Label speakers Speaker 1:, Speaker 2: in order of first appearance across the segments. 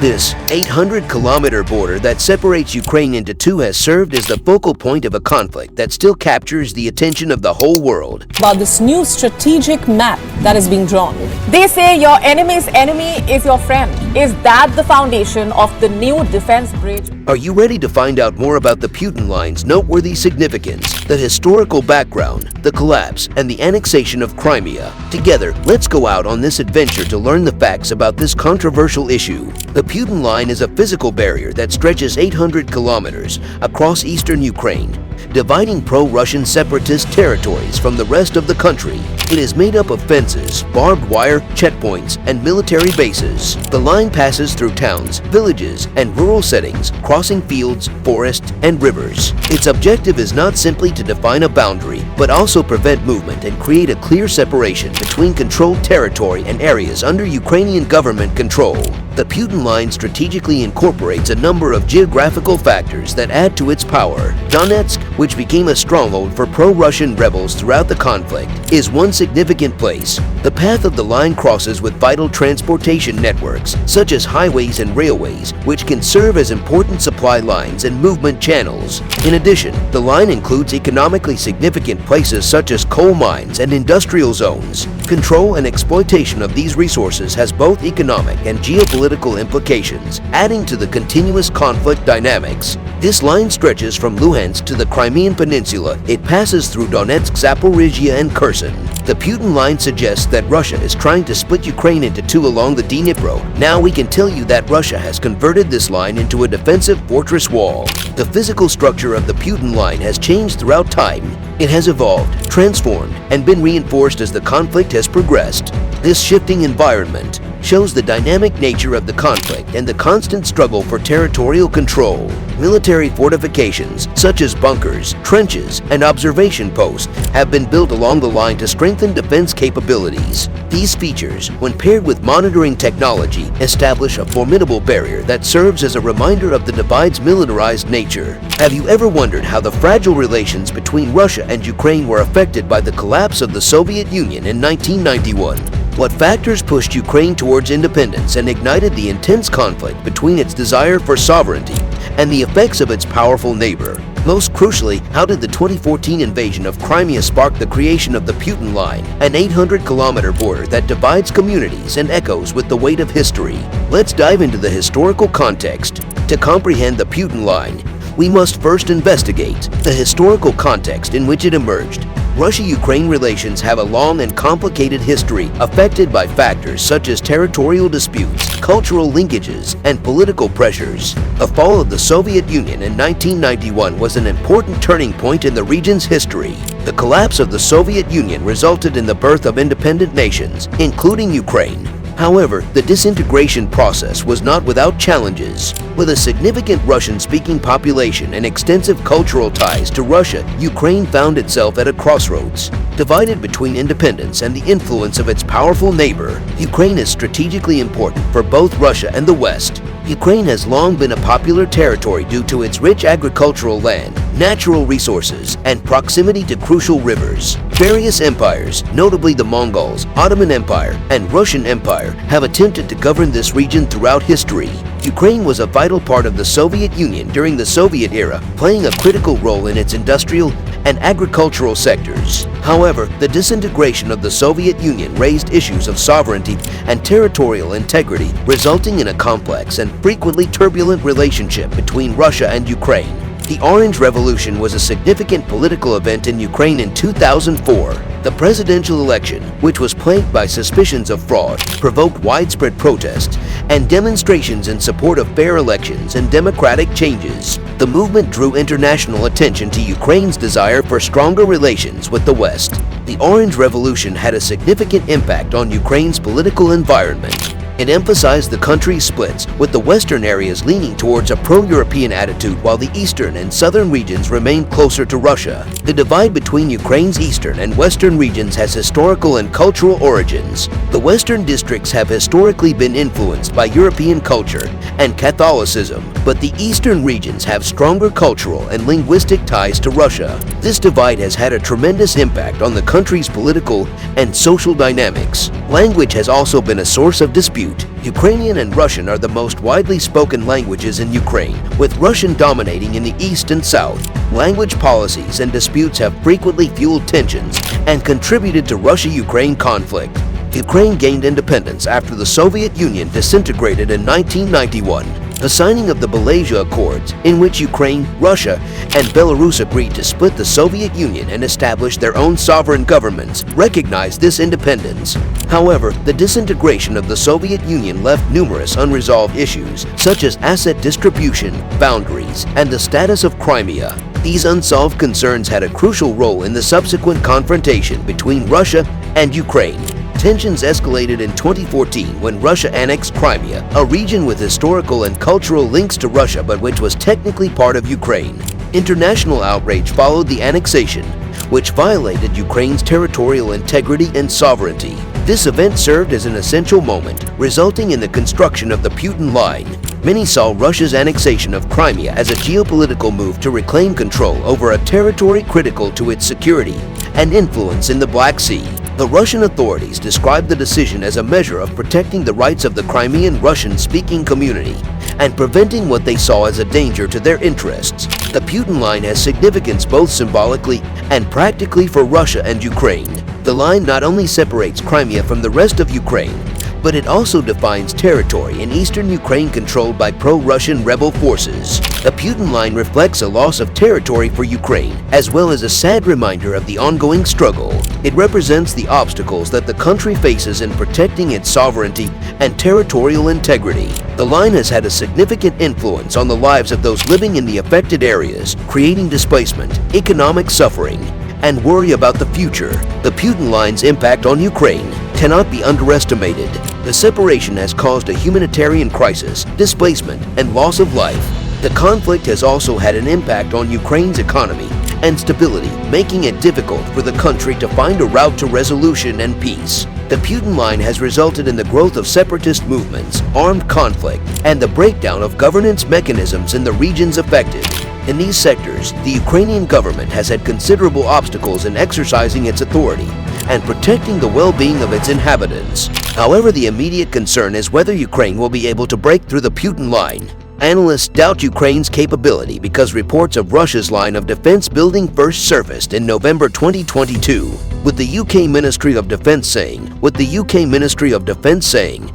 Speaker 1: This 800-kilometer border that separates Ukraine into two has served as the focal point of a conflict that still captures the attention of the whole world.
Speaker 2: About this new strategic map that is being drawn.
Speaker 3: They say your enemy's enemy is your friend. Is that the foundation of the new defense bridge?
Speaker 1: Are you ready to find out more about the Putin Line's noteworthy significance, the historical background, the collapse, and the annexation of Crimea? Together, let's go out on this adventure to learn the facts about this controversial issue. The Putin Line is a physical barrier that stretches 800 kilometers across eastern Ukraine, dividing pro-Russian separatist territories from the rest of the country. It is made up of fences, barbed wire, checkpoints, and military bases. The line passes through towns, villages, and rural settings, crossing fields, forests, and rivers. Its objective is not simply to define a boundary, but also prevent movement and create a clear separation between controlled territory and areas under Ukrainian government control. The Putin Line strategically incorporates a number of geographical factors that add to its power. Donetsk, which became a stronghold for pro-Russian rebels throughout the conflict, is one significant place. The path of the line crosses with vital transportation networks, such as highways and railways, which can serve as important supply lines and movement channels. In addition, the line includes economically significant places such as coal mines and industrial zones. Control and exploitation of these resources has both economic and geopolitical implications, adding to the continuous conflict dynamics. This line stretches from Luhansk to the Crimean Peninsula. It passes through Donetsk, Zaporizhia, and Kherson. The Putin Line suggests that Russia is trying to split Ukraine into two along the Dnipro. Now we can tell you that Russia has converted this line into a defensive fortress wall. The physical structure of the Putin Line has changed throughout time. It has evolved, transformed, and been reinforced as the conflict has progressed. This shifting environment shows the dynamic nature of the conflict and the constant struggle for territorial control. Military fortifications, such as bunkers, trenches, and observation posts, have been built along the line to strengthen defense capabilities. These features, when paired with monitoring technology, establish a formidable barrier that serves as a reminder of the divide's militarized nature. Have you ever wondered how the fragile relations between Russia and Ukraine were affected by the collapse of the Soviet Union in 1991? What factors pushed Ukraine towards independence and ignited the intense conflict between its desire for sovereignty and the effects of its powerful neighbor? Most crucially, how did the 2014 invasion of Crimea spark the creation of the Putin Line, an 800-kilometer border that divides communities and echoes with the weight of history? Let's dive into the historical context. To comprehend the Putin Line, we must first investigate the historical context in which it emerged. Russia-Ukraine relations have a long and complicated history affected by factors such as territorial disputes, cultural linkages, and political pressures. The fall of the Soviet Union in 1991 was an important turning point in the region's history. The collapse of the Soviet Union resulted in the birth of independent nations, including Ukraine. However, the disintegration process was not without challenges. With a significant Russian-speaking population and extensive cultural ties to Russia, Ukraine found itself at a crossroads. Divided between independence and the influence of its powerful neighbor, Ukraine is strategically important for both Russia and the West. Ukraine has long been a popular territory due to its rich agricultural land, natural resources, and proximity to crucial rivers. Various empires, notably the Mongols, Ottoman Empire, and Russian Empire, have attempted to govern this region throughout history. Ukraine was a vital part of the Soviet Union during the Soviet era, playing a critical role in its industrial and agricultural sectors. However, the disintegration of the Soviet Union raised issues of sovereignty and territorial integrity, resulting in a complex and frequently turbulent relationship between Russia and Ukraine. The Orange Revolution was a significant political event in Ukraine in 2004. The presidential election, which was plagued by suspicions of fraud, provoked widespread protests and demonstrations in support of fair elections and democratic changes. The movement drew international attention to Ukraine's desire for stronger relations with the West. The Orange Revolution had a significant impact on Ukraine's political environment. It emphasized the country's splits, with the western areas leaning towards a pro-European attitude while the eastern and southern regions remained closer to Russia. The divide between Ukraine's eastern and western regions has historical and cultural origins. The western districts have historically been influenced by European culture and Catholicism, but the eastern regions have stronger cultural and linguistic ties to Russia. This divide has had a tremendous impact on the country's political and social dynamics. Language has also been a source of dispute. Ukrainian and Russian are the most widely spoken languages in Ukraine, with Russian dominating in the east and south. Language policies and disputes have frequently fueled tensions and contributed to Russia-Ukraine conflict. Ukraine gained independence after the Soviet Union disintegrated in 1991. The signing of the Belarus Accords, in which Ukraine, Russia, and Belarus agreed to split the Soviet Union and establish their own sovereign governments, recognized this independence. However, the disintegration of the Soviet Union left numerous unresolved issues, such as asset distribution, boundaries, and the status of Crimea. These unsolved concerns had a crucial role in the subsequent confrontation between Russia and Ukraine. Tensions escalated in 2014 when Russia annexed Crimea, a region with historical and cultural links to Russia but which was technically part of Ukraine. International outrage followed the annexation, which violated Ukraine's territorial integrity and sovereignty. This event served as an essential moment, resulting in the construction of the Putin Line. Many saw Russia's annexation of Crimea as a geopolitical move to reclaim control over a territory critical to its security and influence in the Black Sea. The Russian authorities described the decision as a measure of protecting the rights of the Crimean Russian-speaking community and preventing what they saw as a danger to their interests. The Putin Line has significance both symbolically and practically for Russia and Ukraine. The line not only separates Crimea from the rest of Ukraine, but it also defines territory in eastern Ukraine controlled by pro-Russian rebel forces. The Putin Line reflects a loss of territory for Ukraine, as well as a sad reminder of the ongoing struggle. It represents the obstacles that the country faces in protecting its sovereignty and territorial integrity. The line has had a significant influence on the lives of those living in the affected areas, creating displacement, economic suffering, and worry about the future. The Putin Line's impact on Ukraine cannot be underestimated. The separation has caused a humanitarian crisis, displacement, and loss of life. The conflict has also had an impact on Ukraine's economy and stability, making it difficult for the country to find a route to resolution and peace. The Putin Line has resulted in the growth of separatist movements, armed conflict, and the breakdown of governance mechanisms in the regions affected. In these sectors, the Ukrainian government has had considerable obstacles in exercising its authority and protecting the well-being of its inhabitants. However, the immediate concern is whether Ukraine will be able to break through the Putin Line. Analysts doubt Ukraine's capability because reports of Russia's line of defense building first surfaced in November 2022, with the UK Ministry of Defense saying,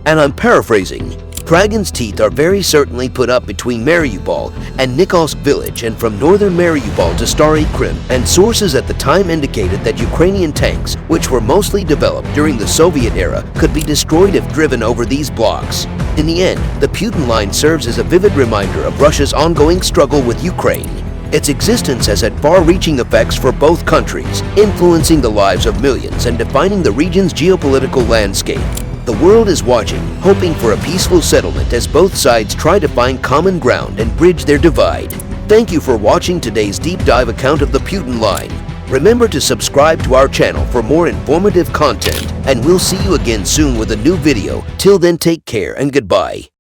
Speaker 1: and I'm paraphrasing, "Dragon's teeth are very certainly put up between Mariupol and Nikolsk village and from northern Mariupol to Stary Krim," and sources at the time indicated that Ukrainian tanks, which were mostly developed during the Soviet era, could be destroyed if driven over these blocks. In the end, the Putin Line serves as a vivid reminder of Russia's ongoing struggle with Ukraine. Its existence has had far-reaching effects for both countries, influencing the lives of millions and defining the region's geopolitical landscape. The world is watching, hoping for a peaceful settlement as both sides try to find common ground and bridge their divide. Thank you for watching today's deep dive account of the Putin Line. Remember to subscribe to our channel for more informative content, and we'll see you again soon with a new video. Till then, take care and goodbye.